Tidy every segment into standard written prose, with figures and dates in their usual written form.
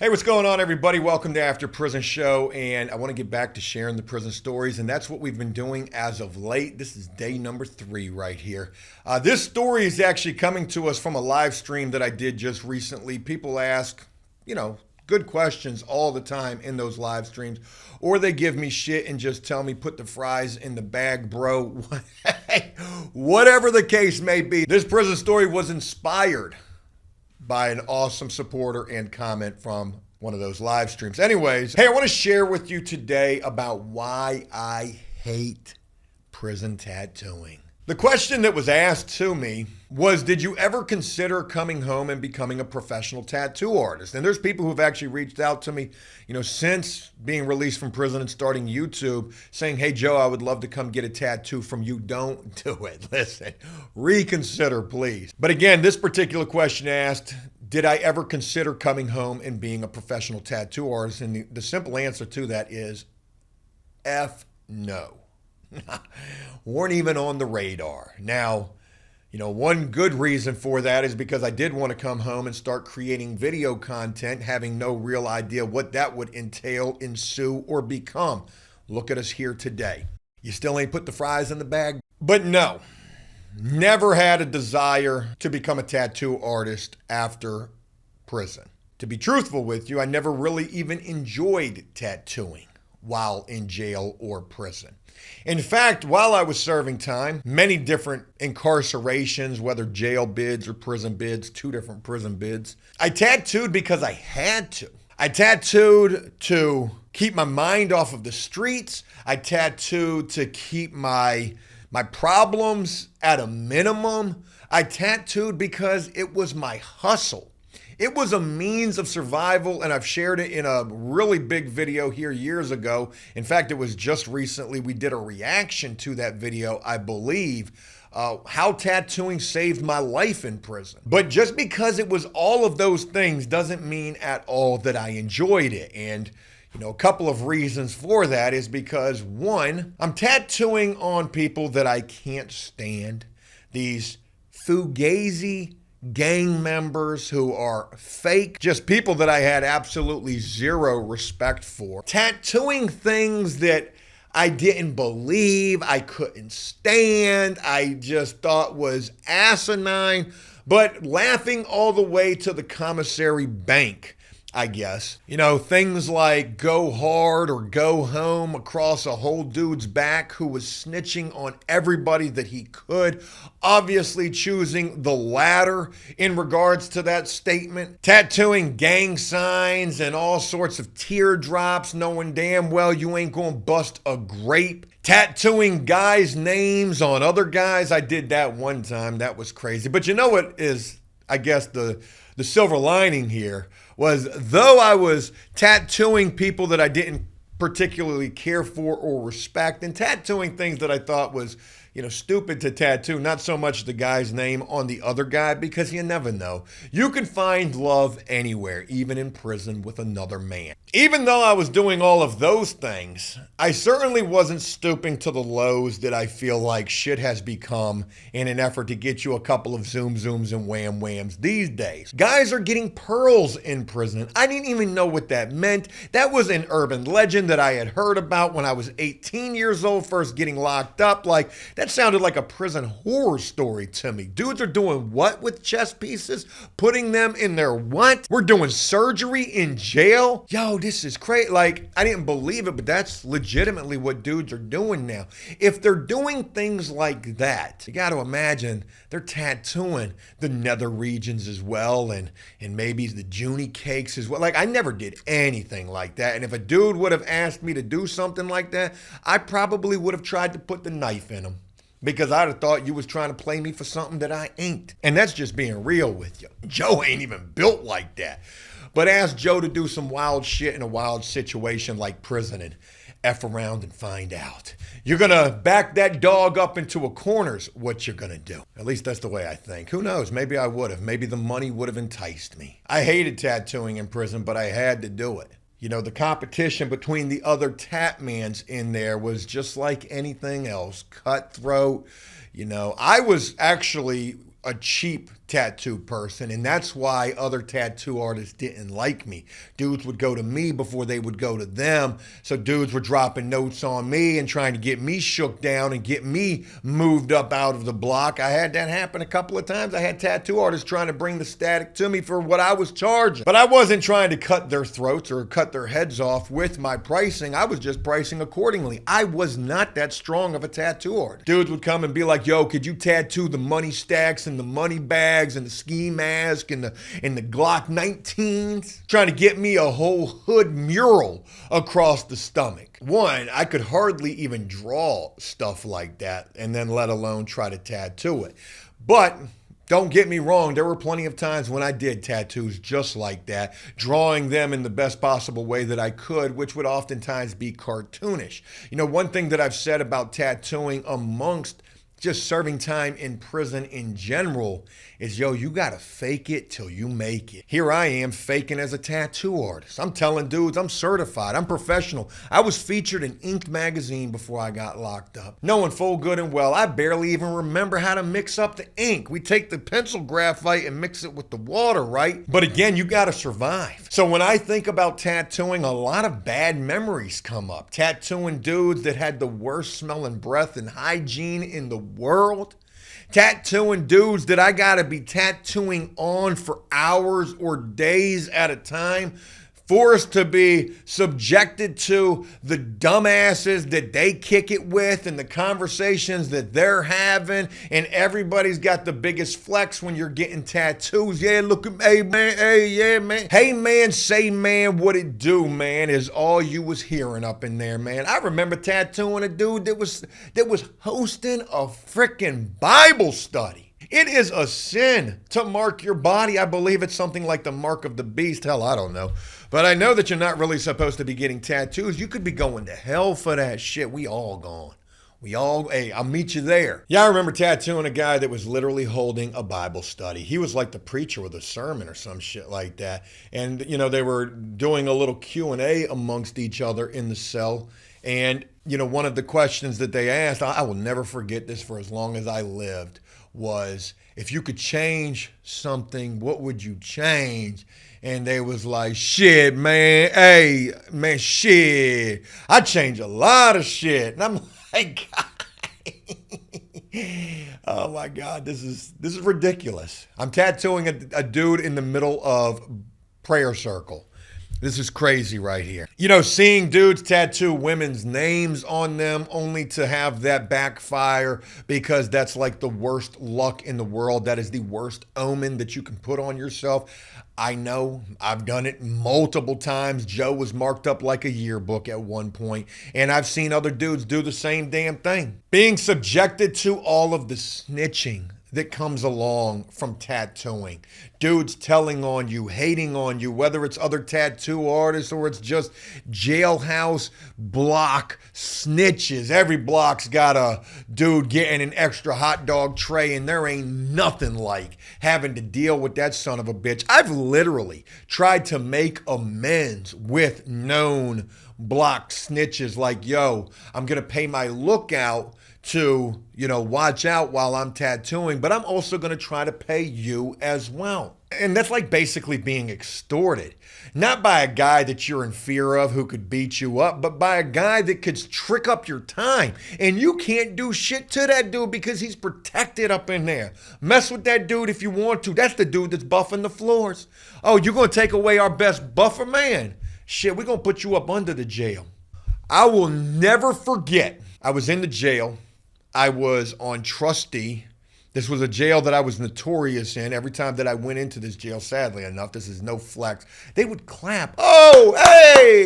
Hey, what's going on, everybody? Welcome to After Prison Show, and I want to get back to sharing the prison stories, and that's what we've been doing as of late. This is day number 3 right here. This story is actually coming to us from a live stream that I did just recently. People ask, good questions all the time in those live streams, or they give me shit and just tell me, put the fries in the bag, bro. Whatever the case may be, this prison story was inspired by an awesome supporter and comment from one of those live streams. Anyways, hey, I want to share with you today about why I hate prison tattooing. The question that was asked to me was, did you ever consider coming home and becoming a professional tattoo artist? And there's people who've actually reached out to me, since being released from prison and starting YouTube, saying, hey, Joe, I would love to come get a tattoo from you. Don't do it. Listen, reconsider, please. But again, this particular question asked, did I ever consider coming home and being a professional tattoo artist? And the simple answer to that is F no. Weren't even on the radar. Now, one good reason for that is because I did want to come home and start creating video content, having no real idea what that would entail, ensue, or become. Look at us here today. You still ain't put the fries in the bag? But no, never had a desire to become a tattoo artist after prison. To be truthful with you, I never really even enjoyed tattooing while in jail or prison. In fact, while I was serving time, many different incarcerations, whether jail bids or prison bids, 2 different prison bids, I tattooed because I had to. I tattooed to keep my mind off of the streets. I tattooed to keep my problems at a minimum. I tattooed because it was my hustle. It was a means of survival, and I've shared it in a really big video here years ago. In fact, it was just recently we did a reaction to that video, I believe, how tattooing saved my life in prison. But just because it was all of those things doesn't mean at all that I enjoyed it. And a couple of reasons for that is because, one, I'm tattooing on people that I can't stand. These fugazi gang members who are fake, just people that I had absolutely zero respect for. Tattooing things that I didn't believe, I couldn't stand, I just thought was asinine, but laughing all the way to the commissary bank, I guess. Things like go hard or go home across a whole dude's back who was snitching on everybody that he could, obviously choosing the latter in regards to that statement. Tattooing gang signs and all sorts of teardrops, knowing damn well you ain't gonna bust a grape. Tattooing guys' names on other guys. I did that one time. That was crazy. But you know what is, I guess, the silver lining here was, though I was tattooing people that I didn't particularly care for or respect, and tattooing things that I thought was, stupid to tattoo, not so much the guy's name on the other guy, because you never know. You can find love anywhere, even in prison with another man. Even though I was doing all of those things, I certainly wasn't stooping to the lows that I feel like shit has become in an effort to get you a couple of zooms and whams these days. Guys are getting pearls in prison. I didn't even know what that meant. That was an urban legend that I had heard about when I was 18 years old, first getting locked up. Like, that sounded like a prison horror story to me. Dudes are doing what with chest pieces? Putting them in their what? We're doing surgery in jail? Yo, this is crazy. Like, I didn't believe it, but that's legitimately what dudes are doing now. If they're doing things like that, you got to imagine they're tattooing the nether regions as well, and maybe the Junie cakes as well. Like, I never did anything like that. And if a dude would have asked me to do something like that, I probably would have tried to put the knife in him, because I'd have thought you was trying to play me for something that I ain't. And that's just being real with you. Joe ain't even built like that. But ask Joe to do some wild shit in a wild situation like prison and F around and find out. You're going to back that dog up into a corner's what you're going to do. At least that's the way I think. Who knows? Maybe I would have. Maybe the money would have enticed me. I hated tattooing in prison, but I had to do it. The competition between the other Tatmans in there was just like anything else. Cutthroat. I was actually a cheap tattoo person, and that's why other tattoo artists didn't like me. Dudes would go to me before they would go to them, so dudes were dropping notes on me and trying to get me shook down and get me moved up out of the block. I had that happen a couple of times. I had tattoo artists trying to bring the static to me for what I was charging, but I wasn't trying to cut their throats or cut their heads off with my pricing. I was just pricing accordingly. I was not that strong of a tattoo artist. Dudes would come and be like, yo, could you tattoo the money stacks and the money bags and the ski mask and the Glock 19s, trying to get me a whole hood mural across the stomach. One, I could hardly even draw stuff like that, and then let alone try to tattoo it. But don't get me wrong, there were plenty of times when I did tattoos just like that, drawing them in the best possible way that I could, which would oftentimes be cartoonish. You know, one thing that I've said about tattooing amongst just serving time in prison in general is, yo, you gotta fake it till you make it. Here I am faking as a tattoo artist. I'm telling dudes I'm certified, I'm professional. I was featured in Ink magazine before I got locked up. Knowing full good and well, I barely even remember how to mix up the ink. We take the pencil graphite and mix it with the water, right? But again, you gotta survive. So when I think about tattooing, a lot of bad memories come up. Tattooing dudes that had the worst smelling breath and hygiene in the world. Tattooing dudes that I gotta be tattooing on for hours or days at a time, forced to be subjected to the dumbasses that they kick it with and the conversations that they're having, and everybody's got the biggest flex when you're getting tattoos. Yeah, look at me, hey man, hey, yeah man. Hey man, say man, what it do, man, is all you was hearing up in there, man. I remember tattooing a dude that was hosting a freaking Bible study. It is a sin to mark your body. I believe it's something like the mark of the beast. Hell, I don't know. But I know that you're not really supposed to be getting tattoos. You could be going to hell for that shit. We all gone. Hey, I'll meet you there. Yeah, I remember tattooing a guy that was literally holding a Bible study. He was like the preacher with a sermon or some shit like that. And, you know, they were doing a little Q&A amongst each other in the cell. And, you know, one of the questions that they asked, I will never forget this for as long as I lived, was, if you could change something, what would you change? And they was like, shit, man. Hey, man, shit. I change a lot of shit. And I'm like, oh my God, this is ridiculous. I'm tattooing a dude in the middle of prayer circle. This is crazy right here. You know, seeing dudes tattoo women's names on them only to have that backfire, because that's like the worst luck in the world. That is the worst omen that you can put on yourself. I know, I've done it multiple times. Joe was marked up like a yearbook at one point, and I've seen other dudes do the same damn thing. Being subjected to all of the snitching that comes along from tattooing. Dudes telling on you, hating on you, whether it's other tattoo artists or it's just jailhouse block snitches. Every block's got a dude getting an extra hot dog tray, and there ain't nothing like having to deal with that son of a bitch. I've literally tried to make amends with known block snitches, like, yo, I'm gonna pay my lookout to, you know, watch out while I'm tattooing, but I'm also going to try to pay you as well. And that's like basically being extorted, not by a guy that you're in fear of who could beat you up, but by a guy that could trick up your time, and you can't do shit to that dude because he's protected up in there. Mess with that dude if you want to. That's the dude that's buffing the floors. Oh, you're going to take away our best buffer, man? Shit, we're going to put you up under the jail. I will never forget, I was in the jail. I was on trustee. This was a jail that I was notorious in. Every time that I went into this jail, sadly enough, this is no flex, they would clap. Oh, hey,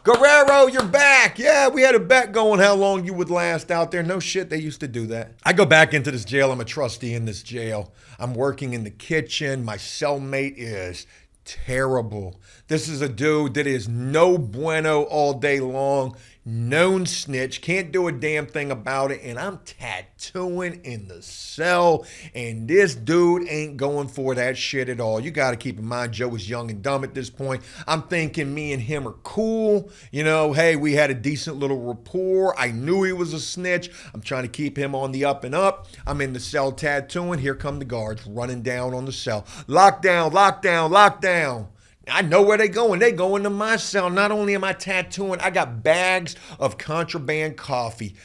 Guerrero, you're back. Yeah, we had a bet going how long you would last out there. No shit, they used to do that. I go back into this jail. I'm a trustee in this jail. I'm working in the kitchen. My cellmate is terrible. This is a dude that is no bueno all day long. known snitch, can't do a damn thing about it, and I'm tattooing in the cell, and this dude ain't going for that shit at all. You got to keep in mind, Joe was young and dumb at this point. I'm thinking me and him are cool. You know, hey, we had a decent little rapport. I knew he was a snitch. I'm trying to keep him on the up and up. I'm in the cell tattooing. Here come the guards running down on the cell. Lockdown, lockdown, lockdown. I know where they going. They going to my cell. Not only am I tattooing, I got bags of contraband coffee,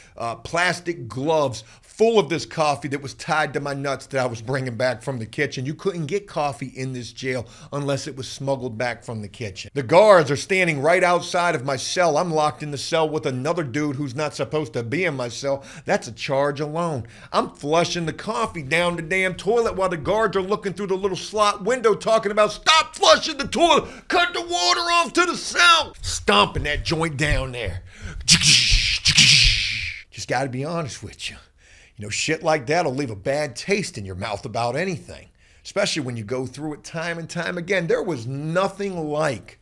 plastic gloves full of this coffee that was tied to my nuts that I was bringing back from the kitchen. You couldn't get coffee in this jail unless it was smuggled back from the kitchen. The guards are standing right outside of my cell. I'm locked in the cell with another dude who's not supposed to be in my cell. That's a charge alone. I'm flushing the coffee down the damn toilet while the guards are looking through the little slot window talking about stop flushing the toilet, cut the water off to the cell. Stomping that joint down there. Just got to be honest with you. You know, shit like that'll leave a bad taste in your mouth about anything, especially when you go through it time and time again. There was nothing like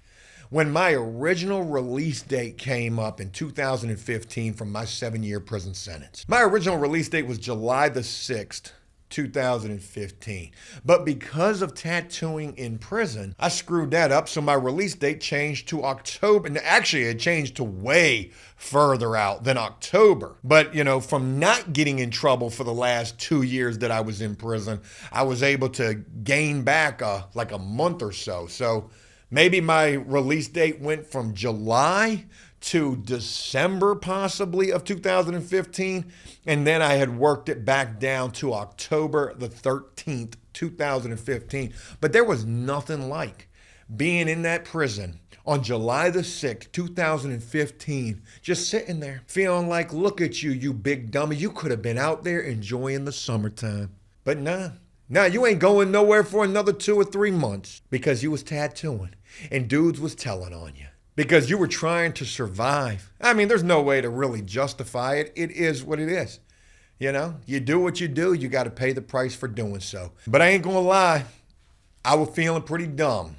when my original release date came up in 2015 from my 7-year prison sentence. My original release date was July the 6th, 2015. But because of tattooing in prison, I screwed that up, so my release date changed to October. And actually, it changed to way further out than October. But, you know, from not getting in trouble for the last 2 years that I was in prison, I was able to gain back like a month or so. So maybe my release date went from July to December possibly of 2015, and then I had worked it back down to October the 13th, 2015. But there was nothing like being in that prison on July the 6th, 2015, just sitting there feeling like, look at you, you big dummy. You could have been out there enjoying the summertime. But nah, you ain't going nowhere for another 2 or 3 months because you was tattooing and dudes was telling on you. Because you were trying to survive. I mean, there's no way to really justify it. It is what it is. You know, you do what you do, you got to pay the price for doing so. But I ain't going to lie, I was feeling pretty dumb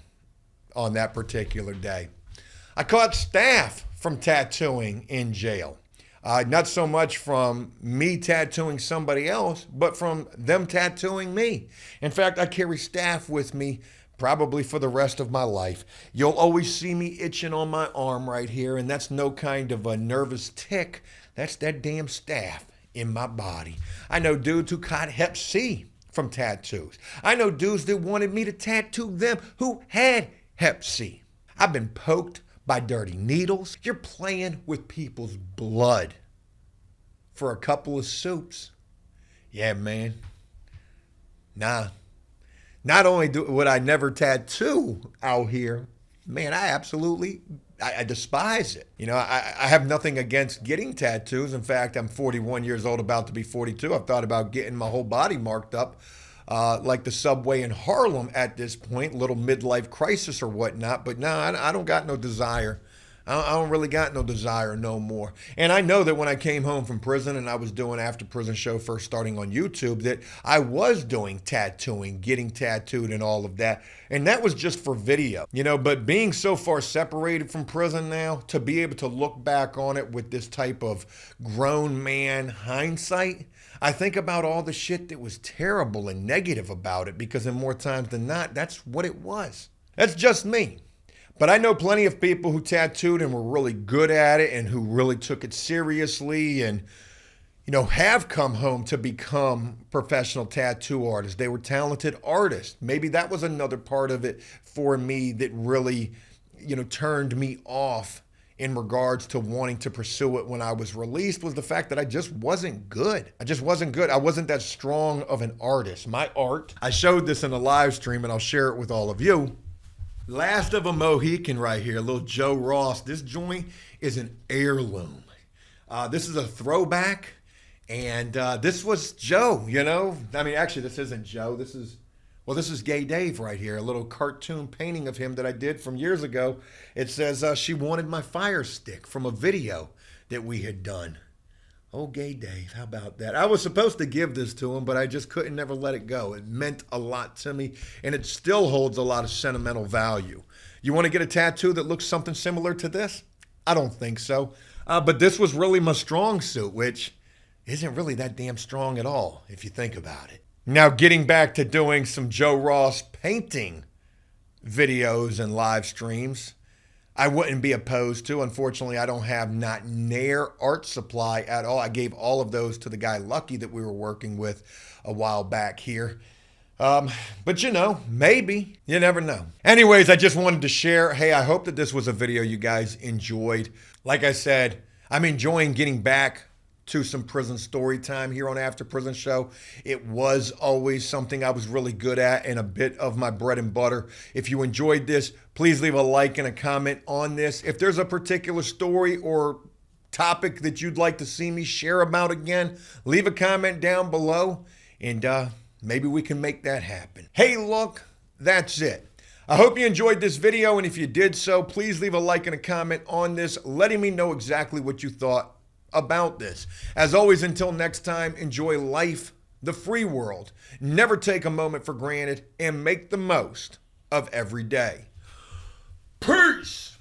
on that particular day. I caught staff from tattooing in jail. Not so much from me tattooing somebody else, but from them tattooing me. In fact, I carry staff with me probably for the rest of my life. You'll always see me itching on my arm right here, and that's no kind of a nervous tick. That's that damn staff in my body. I know dudes who caught Hep C from tattoos. I know dudes that wanted me to tattoo them who had Hep C. I've been poked by dirty needles. You're playing with people's blood for a couple of soups. Yeah, man. Nah. Not only would I never tattoo out here, man, I despise it. You know, I have nothing against getting tattoos. In fact, I'm 41 years old, about to be 42. I've thought about getting my whole body marked up like the subway in Harlem at this point, little midlife crisis or whatnot. But no, I don't got no desire. I don't really got no desire no more. And I know that when I came home from prison and I was doing After Prison Show first starting on YouTube, that I was doing tattooing, getting tattooed and all of that. And that was just for video, you know, but being so far separated from prison now, to be able to look back on it with this type of grown man hindsight, I think about all the shit that was terrible and negative about it, because in more times than not, that's what it was. That's just me. But I know plenty of people who tattooed and were really good at it and who really took it seriously and, you know, have come home to become professional tattoo artists. They were talented artists. Maybe that was another part of it for me that really, you know, turned me off in regards to wanting to pursue it when I was released, was the fact that I just wasn't good. I just wasn't good. I wasn't that strong of an artist. My art, I showed this in a live stream and I'll share it with all of you. Last of a Mohican right here, little Joe Ross. This joint is an heirloom. This is a throwback, and this was Joe, you know. I mean, actually, this isn't Joe. This is Gay Dave right here, a little cartoon painting of him that I did from years ago. It says, she wanted my fire stick from a video that we had done. Oh, Gay Dave, how about that? I was supposed to give this to him, but I just couldn't never let it go. It meant a lot to me, and it still holds a lot of sentimental value. You want to get a tattoo that looks something similar to this? I don't think so. But this was really my strong suit, which isn't really that damn strong at all, if you think about it. Now, getting back to doing some Joe Ross painting videos and live streams, I wouldn't be opposed to. Unfortunately, I don't have not near art supply at all. I gave all of those to the guy Lucky that we were working with a while back here. But you know, maybe. You never know. Anyways, I just wanted to share. Hey, I hope that this was a video you guys enjoyed. Like I said, I'm enjoying getting back to some prison story time here on After Prison Show. It was always something I was really good at and a bit of my bread and butter. If you enjoyed this, please leave a like and a comment on this. If there's a particular story or topic that you'd like to see me share about again, leave a comment down below and maybe we can make that happen. Hey, look, that's it. I hope you enjoyed this video, and if you did so, please leave a like and a comment on this, letting me know exactly what you thought about this. As always, until next time, enjoy life, the free world. Never take a moment for granted and make the most of every day. Peace!